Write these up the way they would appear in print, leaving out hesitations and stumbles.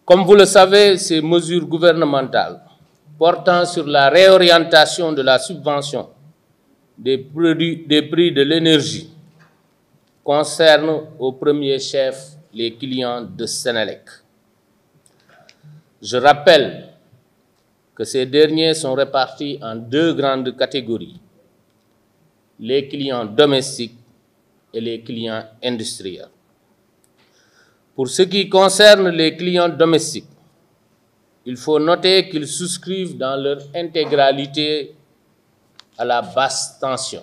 Comme vous le savez, ces mesures gouvernementales portant sur la réorientation de la subvention des prix de l'énergie concernent au premier chef les clients de Senelec. Je rappelle que ces derniers sont répartis en deux grandes catégories, les clients domestiques et les clients industriels. Pour ce qui concerne les clients domestiques, il faut noter qu'ils souscrivent dans leur intégralité à la basse tension.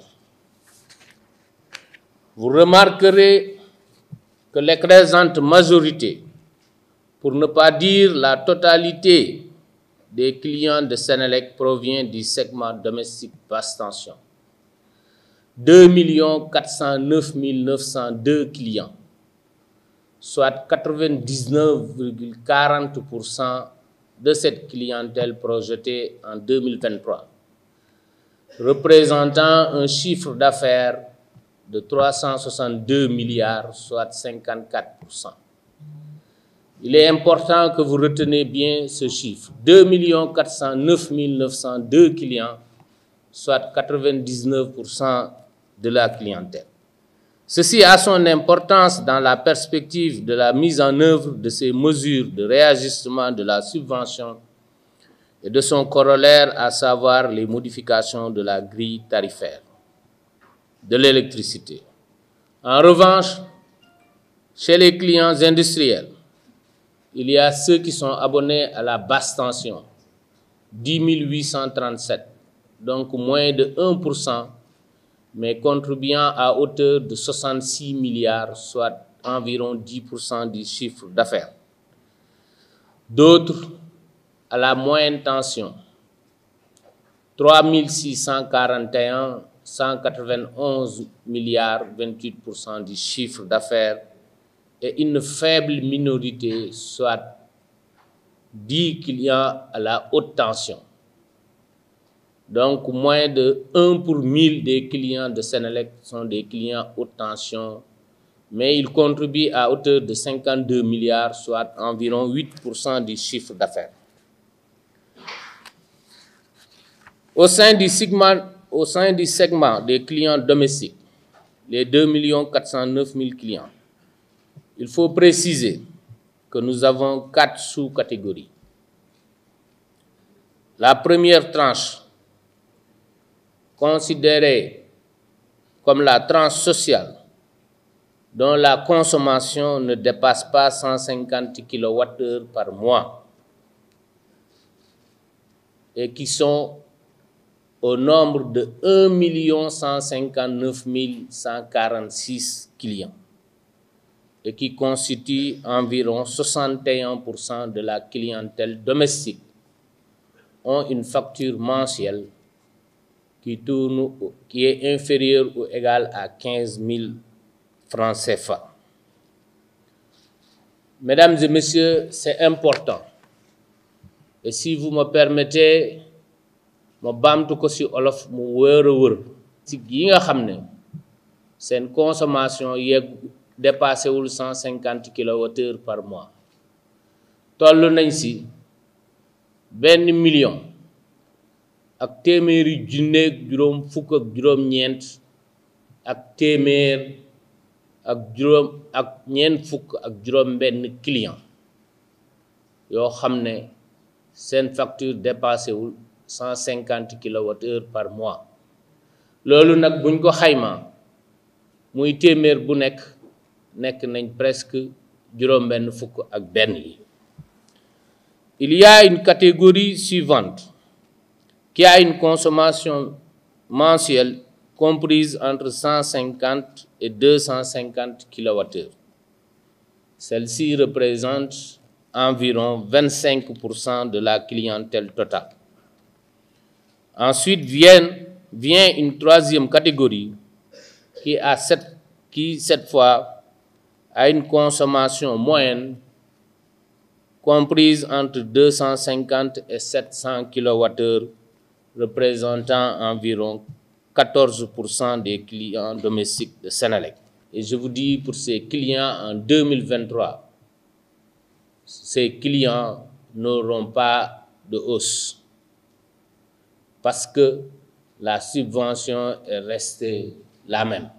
Vous remarquerez que l'écrasante majorité, pour ne pas dire la totalité des clients de Senelec provient du segment domestique basse tension. 2 409 902 clients, soit 99,40% de cette clientèle projetée en 2023, représentant un chiffre d'affaires de 362 milliards, soit 54%. Il est important que vous reteniez bien ce chiffre. 2 409 902 clients, soit 99% de la clientèle. Ceci a son importance dans la perspective de la mise en œuvre de ces mesures de réajustement de la subvention et de son corollaire, à savoir les modifications de la grille tarifaire de l'électricité. En revanche, chez les clients industriels, il y a ceux qui sont abonnés à la basse tension, 10 837, donc moins de 1%, mais contribuant à hauteur de 66 milliards, soit environ 10% du chiffre d'affaires. D'autres à la moyenne tension, 3 641, 191 milliards, 28% du chiffre d'affaires, et une faible minorité, soit 10 clients à la haute tension. Donc, moins de 1 pour 1000 des clients de Senelec sont des clients haute tension, mais ils contribuent à hauteur de 52 milliards, soit environ 8% du chiffre d'affaires. Au sein du segment des clients domestiques, les 2 409 000 clients, il faut préciser que nous avons 4 sous-catégories. La première tranche, considérée comme la tranche sociale, dont la consommation ne dépasse pas 150 kWh par mois et qui sont au nombre de 1 159 146 clients et qui constituent environ 61% de la clientèle domestique, ont une facture mensuelle qui est inférieure ou égale à 15 000 francs CFA. Mesdames et messieurs, c'est important. Et si vous me permettez, je vais ko ci olof mu wër a wër ci yi nga xam ne seen consommation dépassé wul 150 kWh par mois. Toll nañ ci 1 million ak téeméeri junneeg juróom fukk ak juróom ñeent ak téeméer ak ñeent fukk ak juróom benn client yoo xam ne seen facture dépassé wul 150 kWh par mois. Loolu nag buñ ko xayma muy téeméer bu nekk nañ presque juróom benn fukk ak benn yi. Il y a une catégorie suivante qui a une consommation mensuelle comprise entre 150 et 250 kWh. Celle-ci représente environ 25% de la clientèle totale. Ensuite vient une troisième catégorie qui cette fois a une consommation moyenne comprise entre 250 et 700 kWh, représentant environ 14% des clients domestiques de Senelec. Et je vous dis, pour ces clients en 2023, ses clients n'auront pas de hausse parce que la subvention est restée la même.